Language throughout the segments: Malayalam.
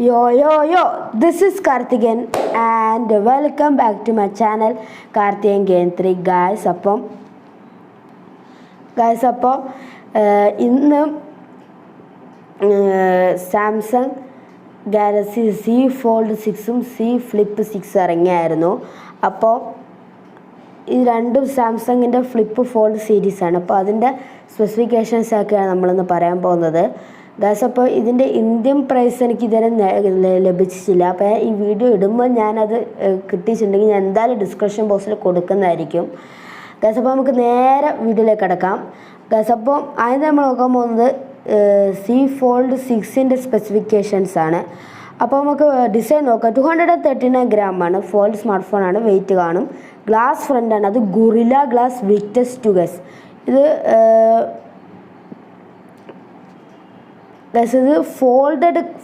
Yo, this is Karthigan and welcome back to my channel Karthigan Game 3 guys. അപ്പോൾ ഇന്ന് Samsung Galaxy Z Fold 6ഉം Z Flip 6 ഇറങ്ങിയായിരുന്നു. അപ്പോൾ ഇത് രണ്ടും സാംസങ്ങിൻ്റെ ഫ്ലിപ്പ് ഫോൾഡ് സീരീസാണ്. അപ്പോൾ അതിൻ്റെ സ്പെസിഫിക്കേഷൻസ് ഒക്കെയാണ് നമ്മളിന്ന് പറയാൻ പോകുന്നത് ഗൈസ്. അപ്പോൾ ഇതിൻ്റെ ഇന്ത്യൻ പ്രൈസ് എനിക്ക് ഇതുവരെ ലഭിച്ചിട്ടില്ല. അപ്പോൾ ഈ വീഡിയോ ഇടുമ്പോൾ ഞാനത് കിട്ടിയിട്ടുണ്ടെങ്കിൽ ഞാൻ എന്തായാലും ഡിസ്ക്രിപ്ഷൻ ബോക്സിൽ കൊടുക്കുന്നതായിരിക്കും ഗൈസ്. അപ്പോൾ നമുക്ക് നേരെ വീഡിയോയിലേക്ക് കിടക്കാം ഗൈസ്. അപ്പോൾ ആദ്യം നമ്മൾ നോക്കാൻ പോകുന്നത് Z Fold 6ൻ്റെ സ്പെസിഫിക്കേഷൻസ് ആണ്. അപ്പോൾ നമുക്ക് ഡിസൈൻ നോക്കാം. 239 ഗ്രാമാണ്. ഫോൾഡ് സ്മാർട്ട് ഫോണാണ്. വെയിറ്റ് കാണും. ഗ്ലാസ് ഫ്രണ്ടാണ്. അത് ഗൊറില്ല ഗ്ലാസ് വിക്ടസ് 2 ഗൈസ്. ഇത്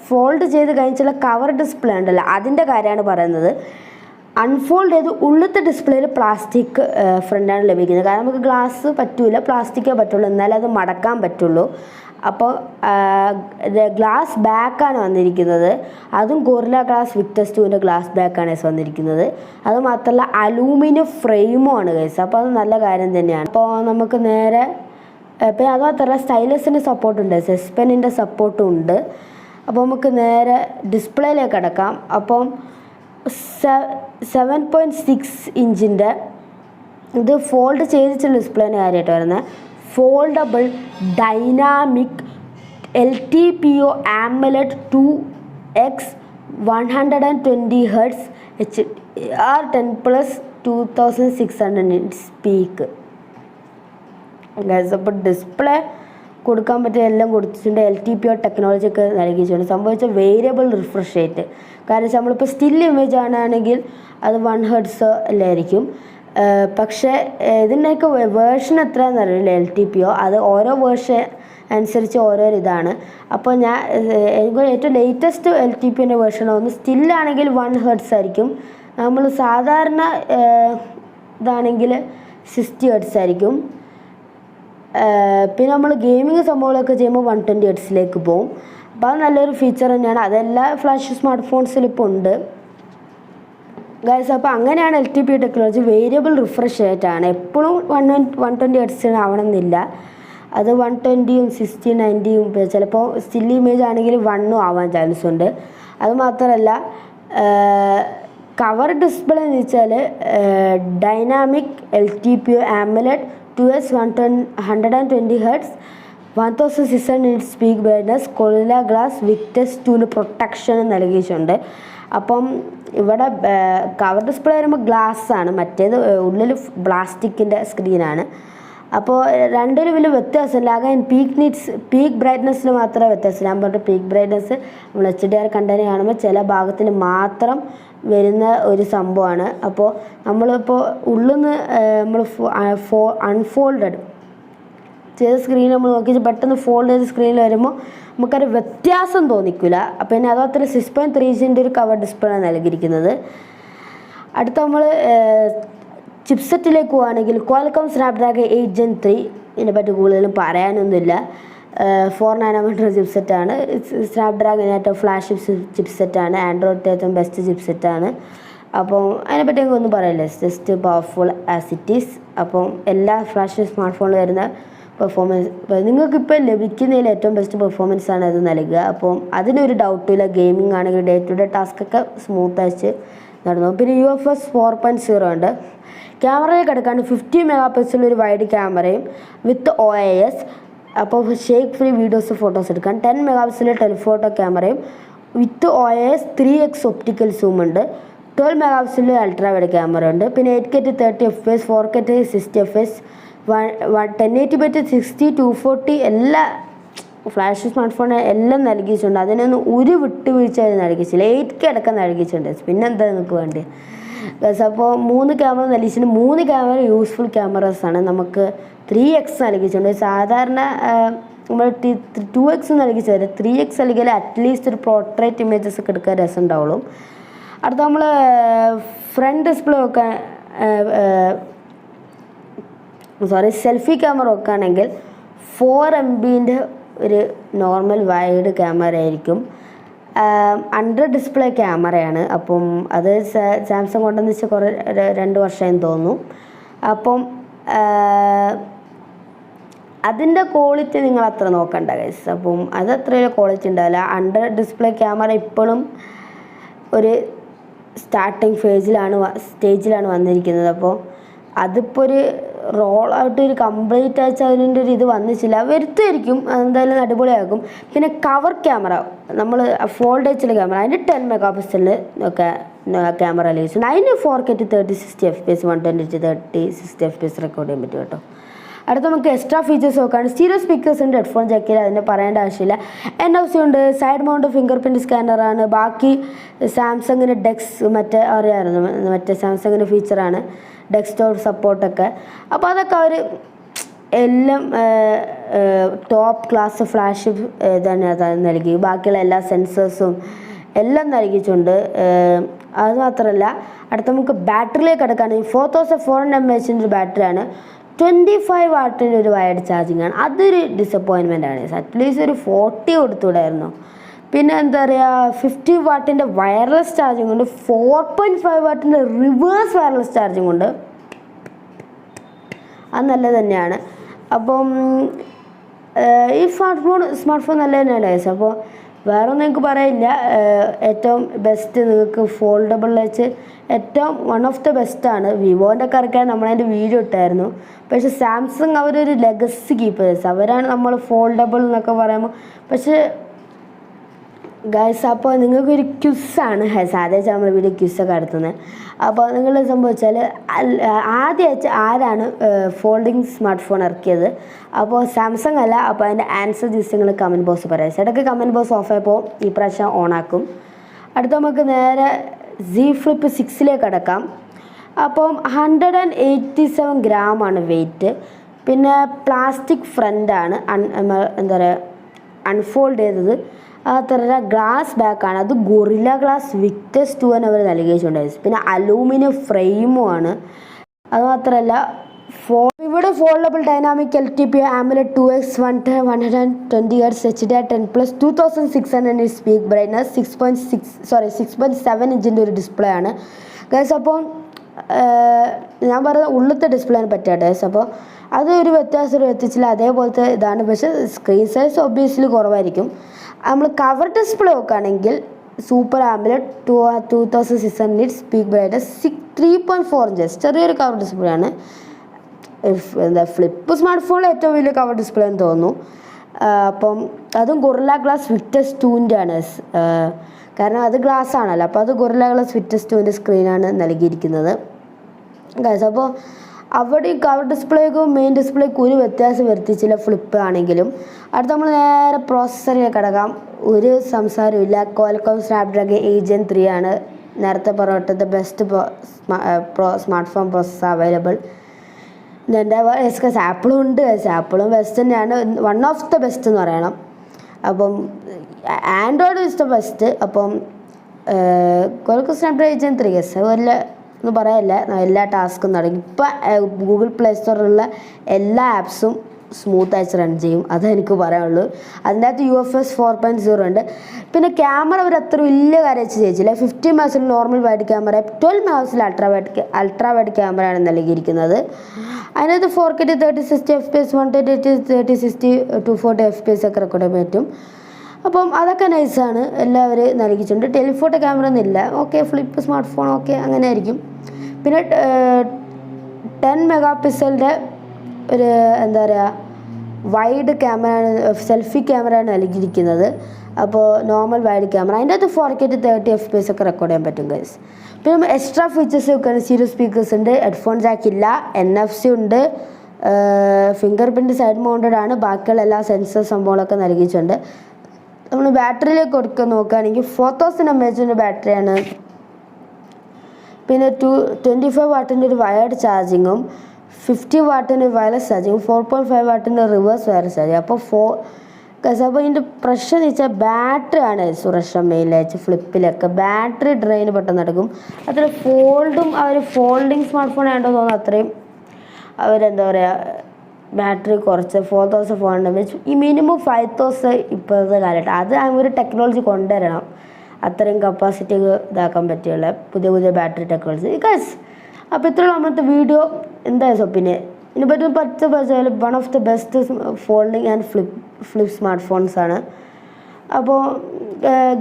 ഫോൾഡ് ചെയ്ത് കഴിഞ്ഞിട്ടുള്ള കവർ ഡിസ്പ്ലേ ഉണ്ടല്ലോ, അതിൻ്റെ കാര്യമാണ് പറയുന്നത്. അൺഫോൾഡ് ചെയ്ത് ഉള്ളത്തെ ഡിസ്പ്ലേയിൽ പ്ലാസ്റ്റിക് ഫ്രണ്ടാണ് ലഭിക്കുന്നത്. കാരണം നമുക്ക് ഗ്ലാസ് പറ്റൂല, പ്ലാസ്റ്റിക്കേ പറ്റുള്ളൂ, എന്നാലേ അത് മടക്കാൻ പറ്റുള്ളൂ. അപ്പോൾ ഗ്ലാസ് ബാക്കാണ് വന്നിരിക്കുന്നത്. അതും ഗൊറില്ല ഗ്ലാസ് വിക്ടസ് 2ൻ്റെ ഗ്ലാസ് ബാക്കാണ് വന്നിരിക്കുന്നത്. അത് മാത്രമല്ല അലൂമിനിയം ഫ്രെയിമുമാണ് ഗൈസ്. അപ്പോൾ അത് നല്ല കാര്യം തന്നെയാണ്. അപ്പോൾ നമുക്ക് നേരെ പിന്നെ അത് മാത്രമല്ല സ്റ്റൈലസിൻ്റെ സപ്പോർട്ടുണ്ട്, S Penൻ്റെ സപ്പോർട്ടും ഉണ്ട്. അപ്പോൾ നമുക്ക് നേരെ ഡിസ്പ്ലേയിലേക്ക് കിടക്കാം. അപ്പം 7.6 ഇഞ്ചിൻ്റെ ഇത് ഫോൾഡ് ചെയ്തിട്ടുള്ള ഡിസ്പ്ലേൻ്റെ കാര്യമായിട്ട് വരുന്നത്. Foldable dynamic LTPO AMOLED 2x 120 Hz HDR10+ 2600 peak guys. അപ്പോൾ ഡിസ്പ്ലേ കൊടുക്കാൻ പറ്റിയ എല്ലാം കൊടുത്തിട്ടുണ്ട്. LTPO ടെക്നോളജി ഒക്കെ നൽകിയിട്ടുണ്ട്. സംഭവിച്ച വേരിയബിൾ റിഫ്രഷ് റേറ്റ്. കാരണം നമ്മളിപ്പോൾ സ്റ്റിൽ ഇമേജ് ആണെങ്കിൽ അത് 1 Hz അല്ലായിരിക്കും. പക്ഷേ ഇതിൻ്റെയൊക്കെ വേർഷൻ എത്രയാണെന്ന് അറിയില്ല. LTPO അത് ഓരോ വേർഷൻ അനുസരിച്ച് ഓരോ ഇതാണ്. അപ്പോൾ എനിക്ക് ഏറ്റവും ലേറ്റസ്റ്റ് LTPOൻ്റെ വേർഷൻ ഒന്ന് സ്റ്റില്ലാണെങ്കിൽ 1 Hz ആയിരിക്കും. നമ്മൾ സാധാരണ ഇതാണെങ്കിൽ 60 Hz ആയിരിക്കും. പിന്നെ നമ്മൾ ഗെയിമിങ് സംഭവങ്ങളൊക്കെ ചെയ്യുമ്പോൾ 120 Hz പോകും. അപ്പോൾ അത് നല്ലൊരു ഫീച്ചർ തന്നെയാണ്. അതെല്ലാ ഫ്ലാഷ് സ്മാർട്ട് ഫോൺസിലും ഇപ്പോൾ ഉണ്ട് ഗൈസ്. അപ്പോൾ അങ്ങനെയാണ് LTPO ടെക്നോളജി. വേരിയബിൾ റിഫ്രഷ് റേറ്റാണ്. എപ്പോഴും 120 Hz ആവണമെന്നില്ല. അത് 120ഉം 60, 90ഉം ചിലപ്പോൾ സ്റ്റിൽ ഇമേജ് ആണെങ്കിൽ 1ഉം ആവാൻ ചാൻസ് ഉണ്ട്. അതുമാത്രമല്ല കവർ ഡിസ്പ്ലേ എന്ന് വെച്ചാൽ dynamic LTPO AMOLED 2x 120 Hz 1600 peak brightness Gorilla glass Victus 2ന് പ്രൊട്ടക്ഷൻ നൽകിയിട്ടുണ്ട്. അപ്പം ഇവിടെ കവർ ഡിസ്പ്ലേ വരുമ്പോൾ ഗ്ലാസ്സാണ്, മറ്റേത് ഉള്ളിൽ പ്ലാസ്റ്റിക്കിൻ്റെ സ്ക്രീനാണ്. അപ്പോൾ രണ്ടിലും വലിയ വ്യത്യാസമില്ല. ആകെ പീക്ക് ബ്രൈറ്റ്നസ്സിൽ മാത്രമേ വ്യത്യാസമില്ല. ഞാൻ പറഞ്ഞ പീക്ക് ബ്രൈറ്റ്നസ് നമ്മൾ HDR കണ്ടന്റ് കാണുമ്പോൾ ചില ഭാഗത്തിന് മാത്രം വരുന്ന ഒരു സംഭവമാണ്. അപ്പോൾ നമ്മളിപ്പോൾ ഉള്ളിൽ നിന്ന് നമ്മൾ അൺഫോൾഡഡ് ചെയ്ത സ്ക്രീൻ നമ്മൾ നോക്കി പെട്ടെന്ന് ഫോൾഡ് ചെയ്ത സ്ക്രീനിൽ വരുമ്പോൾ നമുക്കൊരു വ്യത്യാസം തോന്നിക്കില്ല. പിന്നെ അതത്ര 6.3 ഇഞ്ചിൻ്റെ ഒരു കവർ ഡിസ്പ്ലേ നൽകിയിരിക്കുന്നത്. അടുത്ത നമ്മൾ ചിപ്സെറ്റിലേക്ക് പോവുകയാണെങ്കിൽ ക്വാൽകോം സ്നാപ്ഡ്രാഗൺ 8 Gen 3 ഇതിനെപ്പറ്റി കൂടുതലും പറയാനൊന്നുമില്ല. 4 nm ചിപ്സെറ്റാണ്. സ്നാപ്ഡ്രാഗൺ ഏറ്റവും ഫ്ലാഷ് ചിപ്സെറ്റാണ്. ആൻഡ്രോയിഡ് ഏറ്റവും ബെസ്റ്റ് ചിപ്സെറ്റാണ്. അപ്പം അതിനെപ്പറ്റി എനിക്കൊന്നും പറയില്ല. Just powerful as it is. അപ്പം എല്ലാ ഫ്ലാഷ് സ്മാർട്ട് ഫോണിൽ വരുന്ന പെർഫോമൻസ് നിങ്ങൾക്കിപ്പോൾ ലഭിക്കുന്നതിൽ ഏറ്റവും ബെസ്റ്റ് പെർഫോമൻസ് ആണ് അത് നൽകുക. അപ്പം അതിനൊരു ഡൗട്ടും ഇല്ല. ഗെയിമിംഗ് ആണെങ്കിൽ ഡേ ടു ഡേ ടാസ്കൊക്കെ സ്മൂത്ത് ആയിട്ട് നടന്നു. പിന്നെ UFS 4.0 ഉണ്ട്. ക്യാമറയിൽ കിടക്കാണ്ട് 50 MP ഒരു വൈഡ് ക്യാമറയും വിത്ത് OIS. അപ്പോൾ ഷേക്ക് ഫ്രീ വീഡിയോസ് ഫോട്ടോസ് എടുക്കാൻ 10 MP ടെലിഫോട്ടോ ക്യാമറയും വിത്ത് OIS 3x ഒപ്റ്റിക്കൽ സൂം ഉണ്ട്. 12 MP അൾട്രാ വൈഡ് ക്യാമറ ഉണ്ട്. പിന്നെ 8K 30 FPS 4K 60 FPS 1080p 60 240 എല്ലാ ഫ്ലാഷ് സ്മാർട്ട് ഫോൺ എല്ലാം നൽകിയിട്ടുണ്ട്. അതിനൊന്നും ഒരു വിട്ടുവീഴ്ച നൽകിയിട്ടില്ല. 8K അടക്കം നൽകിയിട്ടുണ്ട്. പിന്നെന്താ നിങ്ങൾക്ക് വേണ്ടി ഗൈസ്. അപ്പോൾ 3 ക്യാമറ നൽകിയിട്ടുണ്ട്. 3 ക്യാമറ യൂസ്ഫുൾ ക്യാമറാസാണ്. നമുക്ക് 3x നൽകിയിട്ടുണ്ട്. സാധാരണ നമ്മൾ 2x നൽകിച്ചത് 3x നൽകിയാൽ അറ്റ്ലീസ്റ്റ് ഒരു പോർട്രേറ്റ് ഇമേജസ് ഒക്കെ എടുക്കാൻ രസം ഉണ്ടാവുള്ളൂ. അടുത്ത നമ്മൾ ഫ്രണ്ട് ഡിസ്പ്ലേ ഒക്കെ സെൽഫി ക്യാമറ വെക്കുകയാണെങ്കിൽ 4 MB ഒരു നോർമൽ വൈഡ് ക്യാമറ ആയിരിക്കും. അണ്ടർ ഡിസ്പ്ലേ ക്യാമറയാണ്. അപ്പം അത് സാംസങ് കൊണ്ടുവന്ന് വെച്ചാൽ കുറേ 2 വർഷമായി തോന്നുന്നു. അപ്പം അതിൻ്റെ ക്വാളിറ്റി നിങ്ങൾ അത്ര നോക്കണ്ട ഗൈസ്. അപ്പം അത് അത്ര വലിയ ക്വാളിറ്റി ഉണ്ടാവില്ല. അണ്ടർ ഡിസ്പ്ലേ ക്യാമറ ഇപ്പോഴും ഒരു സ്റ്റാർട്ടിങ് സ്റ്റേജിലാണ് വന്നിരിക്കുന്നത്. അപ്പോൾ അതിപ്പോൾ ഒരു റോൾ ഔട്ട് ഒരു കംപ്ലീറ്റ് ആയിട്ട് അതിൻ്റെ ഒരു ഇത് വന്നിട്ടില്ല. വരുത്തായിരിക്കും, എന്തായാലും അടിപൊളിയാക്കും. പിന്നെ കവർ ക്യാമറ, നമ്മൾ ഫോൾഡ് വെച്ചുള്ള ക്യാമറ, അതിന് 10 മെഗാ പിക്സലിൽ ഒക്കെ ക്യാമറ റിലീസ് ഉണ്ട്. അതിന് 4K 30-60 FPS 120-30-60 FPS റെക്കോർഡ് ചെയ്യാൻ പറ്റും കേട്ടോ. അടുത്ത നമുക്ക് എക്സ്ട്രാ ഫീച്ചേഴ്സ് നോക്കുകയാണ്. സ്റ്റീരിയോ സ്പീക്കേഴ്സ് ഉണ്ട്, ഹെഡ്ഫോൺ ജാക്കിൽ, അതിന് പറയേണ്ട ആവശ്യമില്ല. NFC ഉണ്ട്, സൈഡ് മൗണ്ട് ഫിംഗർ പ്രിൻറ്റ് സ്കാനറാണ്. ബാക്കി സാംസങ്ങിന് ഡെക്സ് മറ്റേ സാംസങ്ങിൻ്റെ ഫീച്ചറാണ് ഡെസ്ക്ടോപ്പ് സപ്പോർട്ടൊക്കെ. അപ്പോൾ അതൊക്കെ അവർ എല്ലാം ടോപ്പ് ക്ലാസ് ഫ്ലാഷ് തന്നെ നൽകി. ബാക്കിയുള്ള എല്ലാ സെൻസേഴ്സും എല്ലാം നൽകിയിട്ടുണ്ട്. അതുമാത്രമല്ല, അടുത്ത നമുക്ക് ബാറ്ററിയിലേക്ക് കിടക്കുകയാണെങ്കിൽ 4400 mAh ഒരു ബാറ്ററിയാണ്. 25 വാട്ടിൻ്റെ ഒരു വയർഡ് ചാർജിങ് ആണ്. അതൊരു ഡിസപ്പോയിൻമെൻ്റ് ആണ്. അറ്റ്ലീസ്റ്റ് ഒരു 40 കൊടുത്തുകൂടായിരുന്നു. പിന്നെ എന്താ പറയുക, 50 വാട്ടിൻ്റെ വയർലെസ് ചാർജിങ് ഉണ്ട്, 4.5 വാട്ടിൻ്റെ റിവേഴ്സ് വയർലെസ് ചാർജിങ് ഉണ്ട്. അത് നല്ല തന്നെയാണ്. അപ്പം ഈ സ്മാർട്ട് ഫോൺ നല്ല തന്നെയാണ് ഗൈസ്. അപ്പോൾ വേറെ ഒന്നും എനിക്ക് പറയില്ല. ഏറ്റവും ബെസ്റ്റ് നിങ്ങൾക്ക് ഫോൾഡബിൾ വെച്ച് ഏറ്റവും വൺ ഓഫ് ദ ബെസ്റ്റാണ്. വിവോൻ്റെ ഒക്കെ ഇറക്കാൻ നമ്മളതിൻ്റെ വീഡിയോ ഇട്ടായിരുന്നു. പക്ഷേ സാംസങ് അവരൊരു ലെഗസി കീപ്പേഴ്സ്, അവരാണ് നമ്മൾ ഫോൾഡബിൾ എന്നൊക്കെ പറയുമ്പോൾ. പക്ഷേ ഗൈസ്, അപ്പോൾ നിങ്ങൾക്കൊരു ക്യുസാണ് സാധാരണ നമ്മൾ വീഡിയോ ക്യുസൊക്കെ നടത്തുന്നത്. അപ്പോൾ നിങ്ങൾ സംഭവിച്ചാൽ ആദ്യമായിട്ട് ആരാണ് ഫോൾഡിങ് സ്മാർട്ട് ഫോൺ ഇറക്കിയത്? അപ്പോൾ സാംസങ് അല്ല. അപ്പോൾ അതിൻ്റെ ആൻസർ ജസ്റ്റ് നിങ്ങൾ കമൻറ്റ് ബോക്സ് പറയാം. ഇടയ്ക്ക് കമൻറ്റ് ബോക്സ് ഓഫ് ആയപ്പോൾ ഈ പ്രാവശ്യം ഓണാക്കും. അടുത്ത നമുക്ക് നേരെ Z Flip 6ലേക്ക് കിടക്കാം. അപ്പം 187 ഗ്രാമാണ് വെയിറ്റ്. പിന്നെ പ്ലാസ്റ്റിക് ഫ്രണ്ടാണ്, എന്താ പറയുക, അൺഫോൾഡ് ചെയ്തത്. അതുതന്നെ ഗ്ലാസ് ബാക്കാണ്, അത് ഗൊറില്ല ഗ്ലാസ് വിക്ടസ് 2 എന്ന് അവർ നൽകിയിട്ടുണ്ടായിരുന്നു. പിന്നെ അലൂമിനിയം ഫ്രെയിമുമാണ്. അതുമാത്രമല്ല, ഇവിടെ foldable dynamic LTP AMOLED 2x 120 Hz HDR10+ 2600 nits speak brightness, 6.7 ഇഞ്ചിൻ്റെ ഒരു ഡിസ്പ്ലേ ആണ് ഗൈസ്. അപ്പോൾ ഞാൻ പറയുന്നത് ഉള്ളത്തെ ഡിസ്പ്ലേനെ പറ്റിയാണ് ഗൈസ്. അപ്പോൾ അത് ഒരു വ്യത്യാസം എത്തിച്ചില്ല, അതേപോലത്തെ ഇതാണ്. പക്ഷേ സ്ക്രീൻ സൈസ് ഒബ്വിയസ്ലി കുറവായിരിക്കും. നമ്മൾ കവർ ഡിസ്പ്ലേ നോക്കുകയാണെങ്കിൽ super AMOLED 2600 nits speak brightness, 3.4 inches, ചെറിയൊരു കവർ ഡിസ്പ്ലേ ആണ്. എന്താ ഫ്ലിപ്പ് സ്മാർട്ട് ഫോണിൽ ഏറ്റവും വലിയ കവർ ഡിസ്പ്ലേ എന്ന് തോന്നുന്നു. അപ്പം അതും ഗൊറില്ല ഗ്ലാസ് വിക്ടസ് 2ൻ്റെ ആണ്. കാരണം അത് ഗ്ലാസ് ആണല്ലോ. അപ്പോൾ അത് ഗൊറില്ല ഗ്ലാസ് വിക്ടസ് 2ൻ്റെ സ്ക്രീനാണ് നൽകിയിരിക്കുന്നത് ഗൈസ്. അപ്പോൾ അവിടെ ഈ കവർ ഡിസ്പ്ലേക്കും മെയിൻ ഡിസ്പ്ലേക്കും ഒരു വ്യത്യാസം വരുത്തിച്ചില്ല ഫ്ലിപ്പ് ആണെങ്കിലും. അടുത്ത നമ്മൾ നേരെ പ്രോസസ്സറിലേക്ക് കിടക്കാം. ഒരു സംസാരമില്ല, ക്വാൽകോം സ്നാപ്ഡ്രാഗൺ 8 Gen 3 ആണ്. നേരത്തെ പറഞ്ഞിട്ട് best smart phone processor available. എൻ്റെ ആപ്പിളും ഉണ്ട്, ആപ്പിളും ബെസ്റ്റ് തന്നെയാണ്, വൺ ഓഫ് ദ ബെസ്റ്റ് എന്ന് പറയണം. അപ്പം ആൻഡ്രോയിഡ് ഇസ് ദ ബെസ്റ്റ്. അപ്പം ക്വാൽകോം സ്നാപ്ഡ്രാഗൺ 8 Gen 3 വല്ല ഒന്നും പറയാനില്ല, എല്ലാ ടാസ്കും നടക്കും. ഇപ്പം ഗൂഗിൾ പ്ലേ സ്റ്റോറിലുള്ള എല്ലാ ആപ്സും സ്മൂത്തായിട്ട് റൺ ചെയ്യും, അതേ എനിക്ക് പറയാനുള്ളൂ. അതിൻ്റെ അകത്ത് UFS 4.0 ഉണ്ട്. പിന്നെ ക്യാമറ അവർ അത്ര വലിയ കാര്യം ചെയ്യിച്ചില്ല. 50 megapixel normal wide camera, 12 megapixel ultra wide ക്യാമറയാണ് നൽകിയിരിക്കുന്നത്. അതിനകത്ത് 4K 30-60 FPS 120-30-60 240 FPS ഒക്കെ റെക്കോർഡ് ചെയ്യാൻ പറ്റും. അപ്പം അതൊക്കെ നൈസാണ്, എല്ലാവരും നൽകിയിട്ടുണ്ട്. ടെലിഫോട്ടോ ക്യാമറ ഒന്നുമില്ല. Okay, flip smart phone okay, അങ്ങനെ ആയിരിക്കും. പിന്നെ 10 മെഗാപിക്സലിൻ്റെ ഒരു എന്താ പറയുക വൈഡ് ക്യാമറയാണ്, സെൽഫി ക്യാമറയാണ് നൽകിയിരിക്കുന്നത്. അപ്പോൾ നോർമൽ വൈഡ് ക്യാമറ, അതിൻ്റെ അകത്ത് 4K 30 FPS ഒക്കെ റെക്കോർഡ് ചെയ്യാൻ പറ്റും ഗൈസ്. പിന്നെ എക്സ്ട്രാ ഫീച്ചേഴ്സ് വെക്കുകയാണ്. സ്റ്റീരിയോ സ്പീക്കേഴ്സ് ഉണ്ട്, ഹെഡ്ഫോൺ ജാക്ക് ഇല്ല, NFC ഉണ്ട്, ഫിംഗർ പ്രിൻറ്റ് സൈഡ് മൗണ്ടഡ് ആണ്. ബാക്കിയുള്ള എല്ലാ സെൻസർ സംഭവങ്ങളൊക്കെ നൽകിയിട്ടുണ്ട്. നമ്മൾ ബാറ്ററിയിലേക്ക് കൊടുക്കുക നോക്കുകയാണെങ്കിൽ 4000 mAh ബാറ്ററിയാണ്. പിന്നെ 25 വാട്ടിൻ്റെ ഒരു വയർഡ് ചാർജിങ്ങും 50 വാട്ടിൻ്റെ ഒരു വയർലെസ് ചാർജിങ്ങും 4.5 വാട്ടിൻ്റെ റിവേഴ്സ് വയർലെസ് ചാർജിങ്. അപ്പോൾ അപ്പോൾ ഇതിൻ്റെ പ്രശ്നം എന്ന് വെച്ചാൽ ബാറ്ററി ആണ് സുരക്ഷ മെയിലായിട്ട്. ഫ്ലിപ്പിലൊക്കെ ബാറ്ററി ഡ്രെയിൻ പെട്ടെന്ന് നടക്കും. അത്ര ഫോൾഡിങ് സ്മാർട്ട് ഫോൺ ആണെന്ന് തോന്നുന്നു. അത്രയും അവരെന്താ പറയുക ബാറ്ററി കുറച്ച് 4400 വെച്ച് ഈ മിനിമം 5000 ഇപ്പോഴത്തെ കാലഘട്ടം. അത് ഒരു ടെക്നോളജി കൊണ്ടുവരണം. അത്രയും കപ്പാസിറ്റി ഇതാക്കാൻ പറ്റിയുള്ള പുതിയ ബാറ്ററി ടെക്നോളജി ഗൈസ്. അപ്പോൾ ഇത്രയുള്ള നമ്മളുടെ വീഡിയോ. എന്താ ഒപ്പീനിയൻ ഇതിനെപ്പറ്റി 10 വെച്ചാൽ one of the best folding and flip smart phones ആണ്. അപ്പോൾ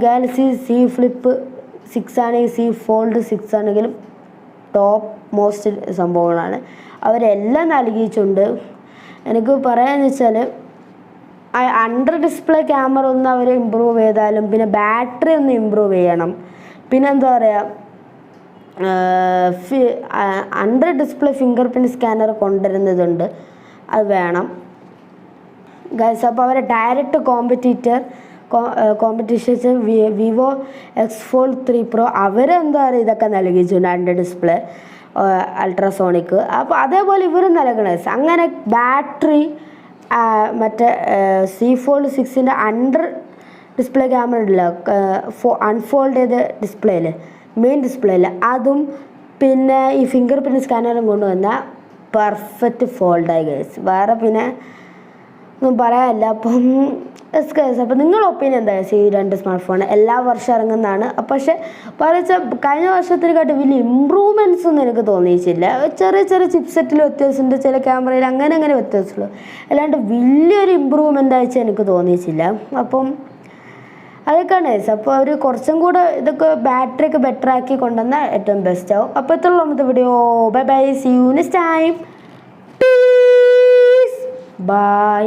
ഗാലക്സി സി ഫ്ലിപ്പ് 6 ആണെങ്കിൽ സി ഫോൾഡ് 6 ആണെങ്കിലും ടോപ്പ് മോസ്റ്റ് സംഭവങ്ങളാണ്. അവരെല്ലാം നൽകിയിട്ടുണ്ട്. എനിക്ക് പറയാമെന്ന് വെച്ചാൽ അണ്ടർ ഡിസ്പ്ലേ ക്യാമറ ഒന്ന് അവർ ഇമ്പ്രൂവ് ചെയ്താലും പിന്നെ ബാറ്ററി ഒന്ന് ഇമ്പ്രൂവ് ചെയ്യണം. പിന്നെ എന്താ പറയുക, under display fingerprint scanner കൊണ്ടുവരുന്നതുണ്ട്, അത് വേണം ഗൈസ്. അപ്പോൾ അവരെ direct competition Vivo X Fold 3 pro അവരെന്താ പറയുക ഇതൊക്കെ നൽകിയിട്ടുണ്ട് അണ്ടർ ഡിസ്പ്ലേ അൾട്രാസോണിക്. അപ്പോൾ അതേപോലെ ഇവരും നൽകണേ. അങ്ങനെ ബാറ്ററി മറ്റേ സി ഫോൾഡ് 6ൻ്റെ അണ്ടർ ഡിസ്പ്ലേ ക്യാമറ ഉണ്ടല്ലോ, അൺഫോൾഡ് ചെയ്ത ഡിസ്പ്ലേയിൽ മെയിൻ ഡിസ്പ്ലേയിൽ അതും പിന്നെ ഈ ഫിംഗർ പ്രിൻറ്റ് സ്കാനറും കൊണ്ടുവന്നാൽ പെർഫെക്റ്റ് ഫോൾഡായി ഗൈസ്. വേറെ പിന്നെ ഒന്നും പറയാനില്ല. അപ്പം ഗൈസ്, അപ്പോൾ നിങ്ങളുടെ ഒപ്പീനിയൻ എന്താ ഈ 2 സ്മാർട്ട് ഫോൺ എല്ലാ വർഷം ഇറങ്ങുന്നതാണ്. പക്ഷേ പറയുക കഴിഞ്ഞ വർഷത്തിനെക്കാട്ടി വലിയ ഇമ്പ്രൂവ്മെൻറ്റ്സ് ഒന്നും എനിക്ക് തോന്നിയിട്ടില്ല. ചെറിയ ചിപ്സെറ്റിൽ വ്യത്യാസമുണ്ട്, ചില ക്യാമറയിൽ അങ്ങനെ വ്യത്യാസമുള്ളൂ. അല്ലാണ്ട് വലിയൊരു ഇമ്പ്രൂവ്മെൻ്റ് ആയിട്ട് എനിക്ക് തോന്നിയിട്ടില്ല. അപ്പം അതൊക്കെയാണ് ഗൈസ്. അപ്പോൾ അവർ കുറച്ചും കൂടെ ഇതൊക്കെ ബാറ്ററി ഒക്കെ ബെറ്റർ ആക്കി കൊണ്ടുവന്നാൽ ഏറ്റവും ബെസ്റ്റ് ആവും. അപ്പോൾ ഇത്രയുള്ള നമ്മുടെ video. Bye, see you next time. By.